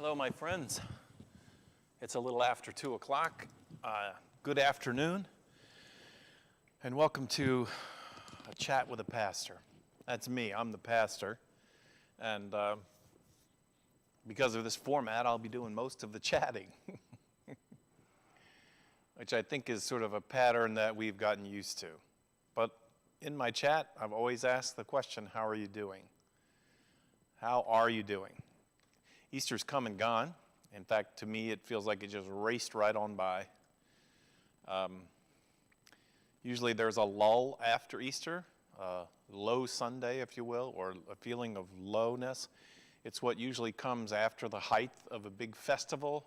Hello, my friends. It's a little after 2 o'clock. Good afternoon, and welcome to a chat with a pastor. That's me. I'm the pastor, and because of this format, I'll be doing most of the chatting, which I think is sort of a pattern that we've gotten used to. But in my chat, I've always asked the question, how are you doing? How are you doing? Easter's come and gone. In fact, to me, it feels like it just raced right on by. Usually there's a lull after Easter, low Sunday, if you will, or a feeling of lowness. It's what usually comes after the height of a big festival,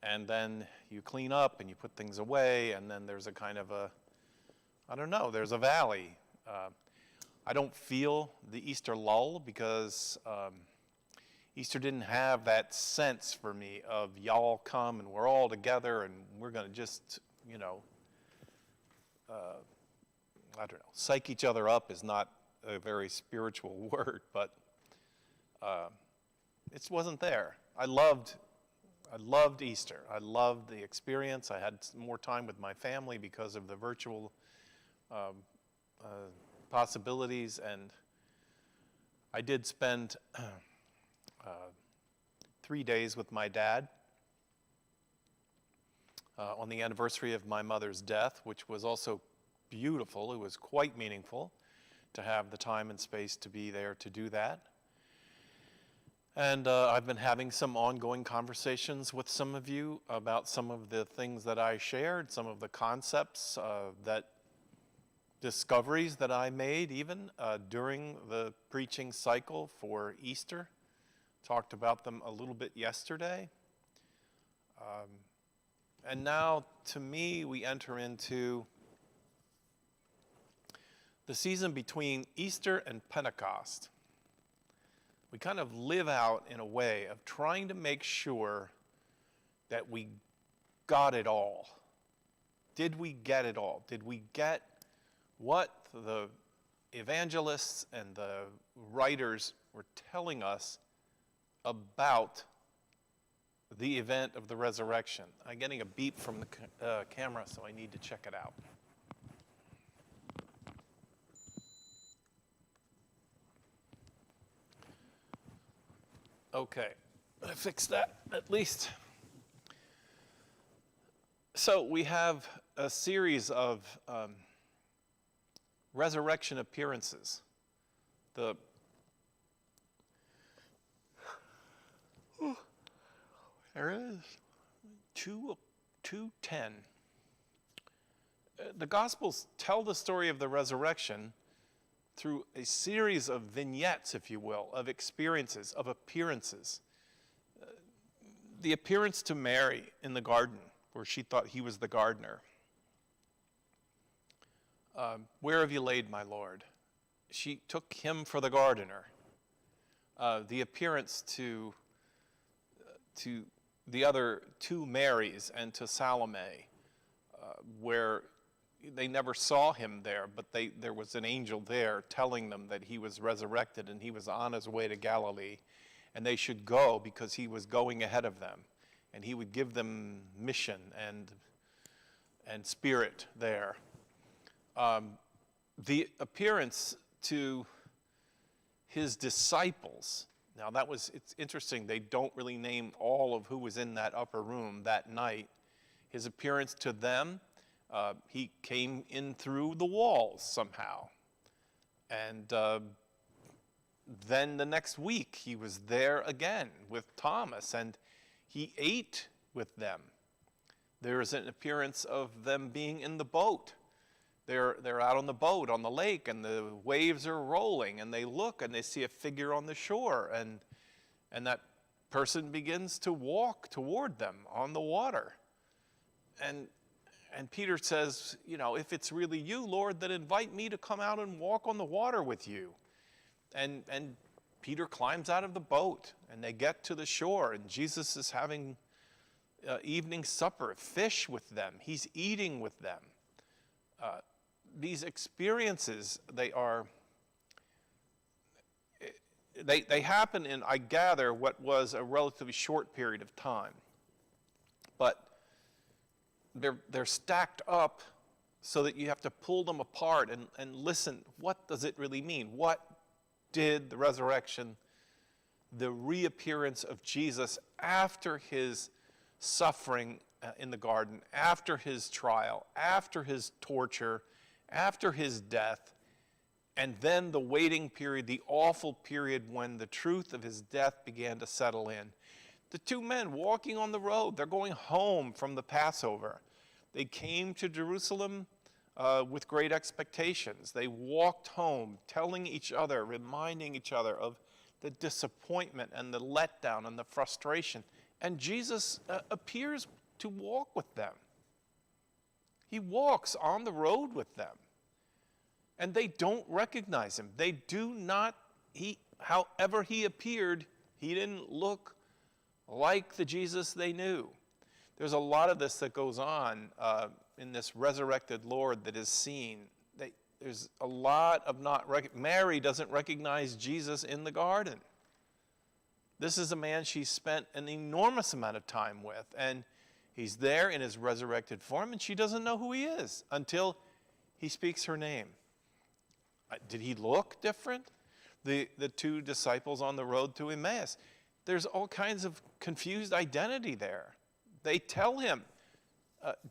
and then you clean up and you put things away, and then there's a kind of a, I don't know, there's a valley. I don't feel the Easter lull because Easter didn't have that sense for me of y'all come and we're all together and we're going to just, I don't know, psych each other up is not a very spiritual word, but it wasn't there. I loved Easter. I loved the experience. I had more time with my family because of the virtual possibilities, and I did spend 3 days with my dad on the anniversary of my mother's death, which was also beautiful. It was quite meaningful to have the time and space to be there to do that. And I've been having some ongoing conversations with some of you about some of the things that I shared, some of the concepts, discoveries that I made even during the preaching cycle for Easter. Talked about them a little bit yesterday. And now, to me, we enter into the season between Easter and Pentecost. We kind of live out in a way of trying to make sure that we got it all. Did we get it all? Did we get what the evangelists and the writers were telling us about the event of the resurrection? I'm getting a beep from the camera, so I need to check it out. Okay, I fixed that at least. So we have a series of resurrection appearances. There it is, 2:10. The Gospels tell the story of the resurrection through a series of vignettes, if you will, of experiences, of appearances. The appearance to Mary in the garden, where she thought he was the gardener. Where have you laid my Lord? She took him for the gardener. The appearance to the other two Marys and to Salome, where they never saw him there, but there was an angel there telling them that he was resurrected and he was on his way to Galilee, and they should go because he was going ahead of them, and he would give them mission and spirit there. The appearance to his disciples. Now it's interesting, they don't really name all of who was in that upper room that night. His appearance to them, he came in through the walls somehow. And then the next week he was there again with Thomas, and he ate with them. There is an appearance of them being in the boat. They're out on the boat on the lake, and the waves are rolling, and they look and they see a figure on the shore, and that person begins to walk toward them on the water. And Peter says, if it's really you, Lord, then invite me to come out and walk on the water with you. And Peter climbs out of the boat, and they get to the shore, and Jesus is having evening supper, fish with them. He's eating with them. These experiences, they happen in, I gather, what was a relatively short period of time. But they're stacked up so that you have to pull them apart and listen, what does it really mean? What did the resurrection, the reappearance of Jesus after his suffering in the garden, after his trial, after his torture, after his death, and then the waiting period, the awful period when the truth of his death began to settle in. The two men walking on the road, they're going home from the Passover. They came to Jerusalem with great expectations. They walked home, telling each other, reminding each other of the disappointment and the letdown and the frustration. And Jesus appears to walk with them. He walks on the road with them. And they don't recognize him. They do not, however he appeared, he didn't look like the Jesus they knew. There's a lot of this that goes on in this resurrected Lord that is seen. There's a lot of Mary doesn't recognize Jesus in the garden. This is a man she spent an enormous amount of time with, and he's there in his resurrected form, and she doesn't know who he is until he speaks her name. Did he look different? The two disciples on the road to Emmaus, there's all kinds of confused identity there. They tell him,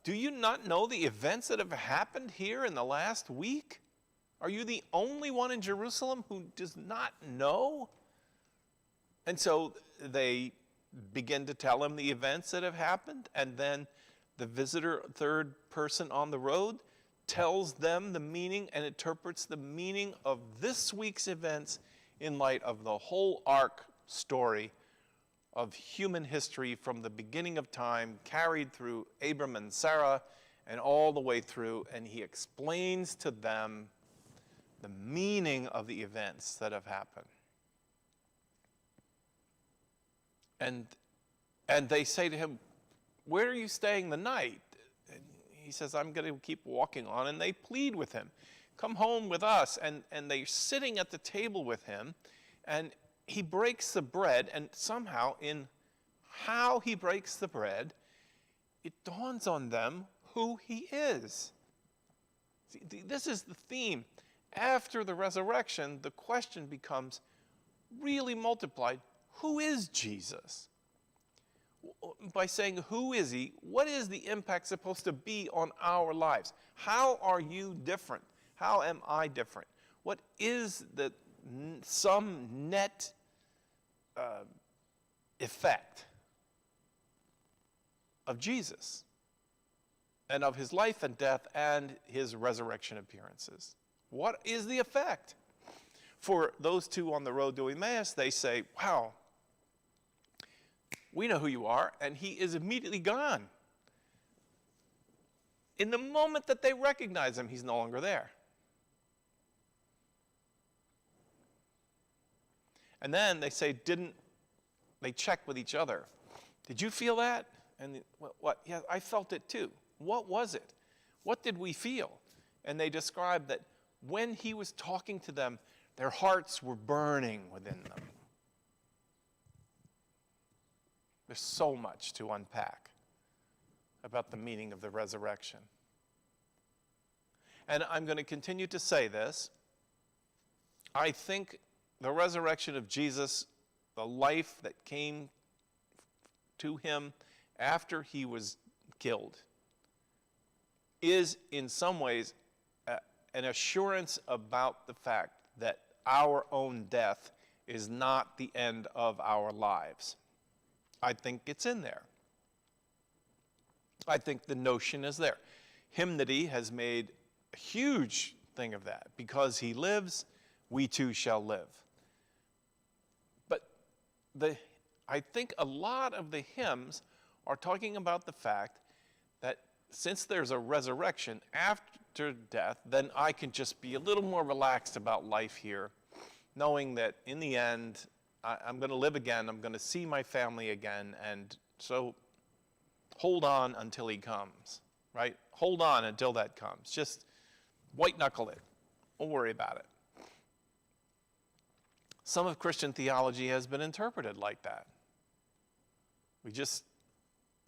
do you not know the events that have happened here in the last week? Are you the only one in Jerusalem who does not know? And so they begin to tell him the events that have happened, and then the visitor, third person on the road, tells them the meaning and interprets the meaning of this week's events in light of the whole arc story of human history from the beginning of time, carried through Abram and Sarah and all the way through, and he explains to them the meaning of the events that have happened. And they say to him, where are you staying the night? And he says, I'm going to keep walking on. And they plead with him, come home with us. And they're sitting at the table with him, and he breaks the bread, and somehow in how he breaks the bread, it dawns on them who he is. See, this is the theme. After the resurrection, the question becomes really multiplied. Who is Jesus? By saying, who is he? What is the impact supposed to be on our lives? How are you different? How am I different? What is the some net effect of Jesus and of his life and death and his resurrection appearances? What is the effect? For those two on the road to Emmaus, they say, wow, we know who you are, and he is immediately gone. In the moment that they recognize him, he's no longer there. And then they say, they check with each other. Did you feel that? And what? Yeah, I felt it too. What was it? What did we feel? And they describe that when he was talking to them, their hearts were burning within them. There's so much to unpack about the meaning of the resurrection. And I'm going to continue to say this. I think the resurrection of Jesus, the life that came to him after he was killed, is in some ways an assurance about the fact that our own death is not the end of our lives. I think it's in there. I think the notion is there. Hymnody has made a huge thing of that. Because he lives, we too shall live. But I think a lot of the hymns are talking about the fact that since there's a resurrection after death, then I can just be a little more relaxed about life here, knowing that in the end, I'm going to live again, I'm going to see my family again, and so hold on until he comes, right? Hold on until that comes. Just white knuckle it. Don't worry about it. some of Christian theology has been interpreted like that. We just,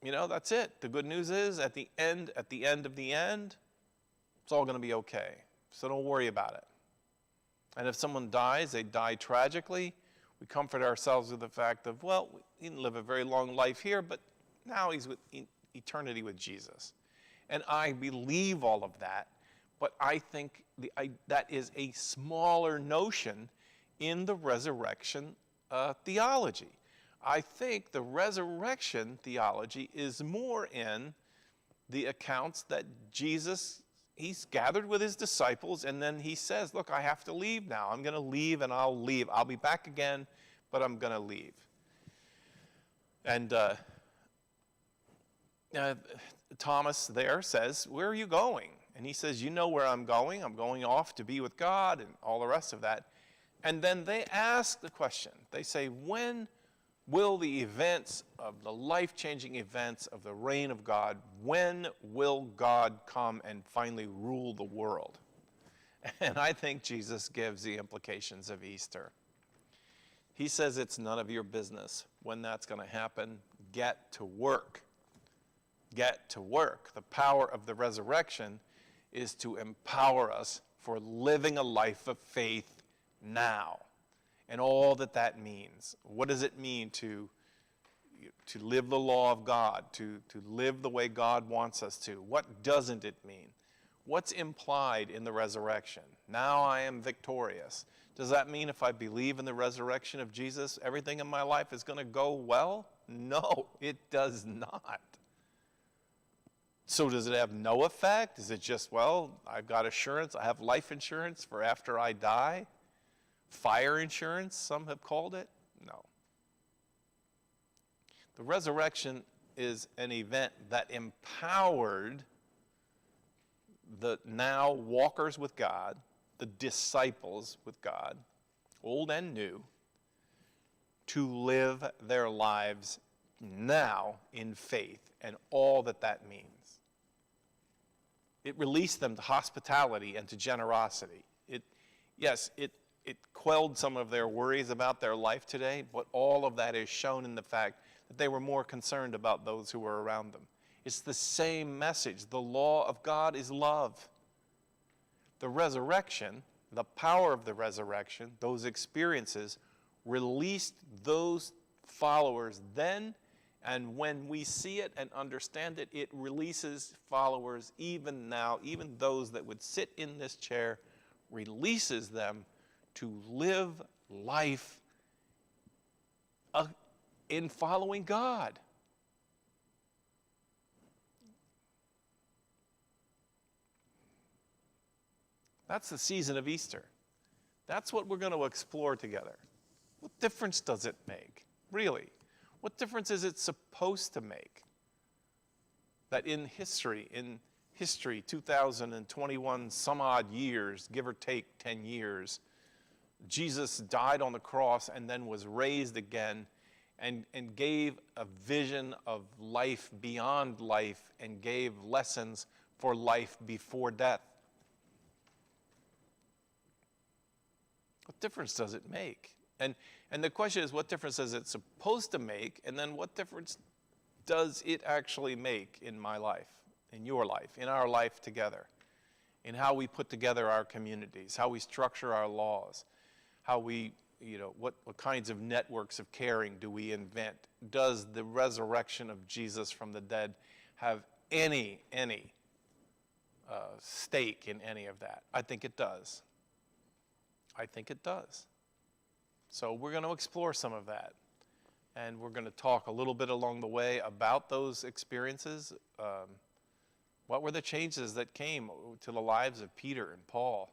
that's it. The good news is at the end of the end, it's all going to be okay. So don't worry about it. And if someone dies, they die tragically. We comfort ourselves with the fact of, well, he didn't live a very long life here, but now he's with eternity with Jesus. And I believe all of that, but I think that is a smaller notion in the resurrection theology. I think the resurrection theology is more in the accounts that Jesus, he's gathered with his disciples, and then he says, look, I have to leave now. I'm going to leave, and I'll leave. I'll be back again, but I'm going to leave. And Thomas there says, where are you going? And he says, you know where I'm going. I'm going off to be with God, and all the rest of that. And then they ask the question. They say, when will the events of the life-changing events of the reign of God, when will God come and finally rule the world? And I think Jesus gives the implications of Easter. He says it's none of your business when that's going to happen. Get to work. Get to work. The power of the resurrection is to empower us for living a life of faith now, and all that means. What does it mean to live the law of God, to live the way God wants us to? What doesn't it mean? What's implied in the resurrection? Now I am victorious. Does that mean if I believe in the resurrection of Jesus, everything in my life is going to go well? No, it does not. So does it have no effect? Is it just, well, I've got assurance, I have life insurance for after I die? Fire insurance, some have called it? No. The resurrection is an event that empowered the now walkers with God, the disciples with God, old and new, to live their lives now in faith and all that means. It released them to hospitality and to generosity. It quelled some of their worries about their life today, but all of that is shown in the fact that they were more concerned about those who were around them. It's the same message. The law of God is love. The resurrection, the power of the resurrection, those experiences released those followers then, and when we see it and understand it, it releases followers even now, even those that would sit in this chair, releases them to live life in following God. That's the season of Easter. That's what we're going to explore together. What difference does it make? Really? What difference is it supposed to make? That in history, 2021 some odd years, give or take 10 years, Jesus died on the cross and then was raised again and gave a vision of life beyond life and gave lessons for life before death. What difference does it make? And the question is, what difference is it supposed to make? And then what difference does it actually make in my life, in your life, in our life together, in how we put together our communities, how we structure our laws, how we, what kinds of networks of caring do we invent? Does the resurrection of Jesus from the dead have any stake in any of that? I think it does. I think it does. So we're going to explore some of that. And we're going to talk a little bit along the way about those experiences. What were the changes that came to the lives of Peter and Paul?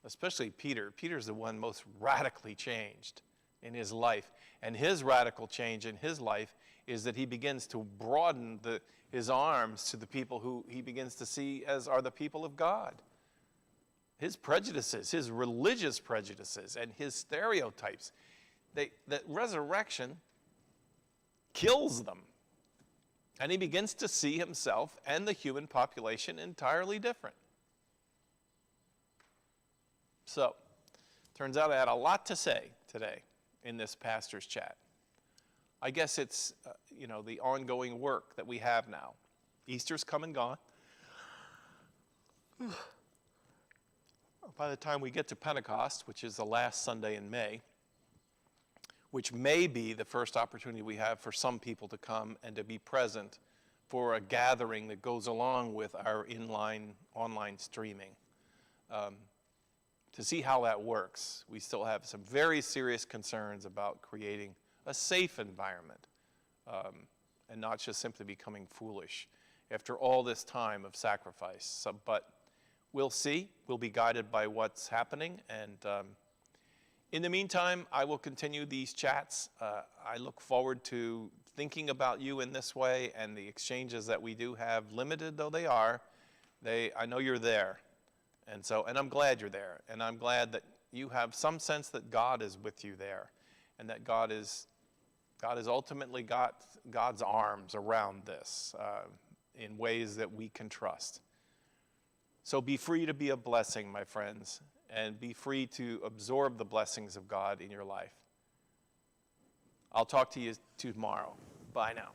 Especially Peter. Peter's the one most radically changed in his life. And his radical change in his life is that he begins to broaden his arms to the people who he begins to see as are the people of God. His prejudices, his religious prejudices, and his stereotypes, the resurrection kills them. And he begins to see himself and the human population entirely different. So, Turns out I had a lot to say today in this pastor's chat. I guess it's, the ongoing work that we have now. Easter's come and gone. By the time we get to Pentecost, which is the last Sunday in May, which may be the first opportunity we have for some people to come and to be present for a gathering that goes along with our online streaming. To see how that works, we still have some very serious concerns about creating a safe environment and not just simply becoming foolish after all this time of sacrifice. But we'll see. We'll be guided by what's happening. And in the meantime, I will continue these chats. I look forward to thinking about you in this way, and the exchanges that we do have, limited though they are, I know you're there. And I'm glad you're there. And I'm glad that you have some sense that God is with you there, and that God has ultimately got God's arms around this in ways that we can trust. So be free to be a blessing, my friends, and be free to absorb the blessings of God in your life. I'll talk to you tomorrow. Bye now.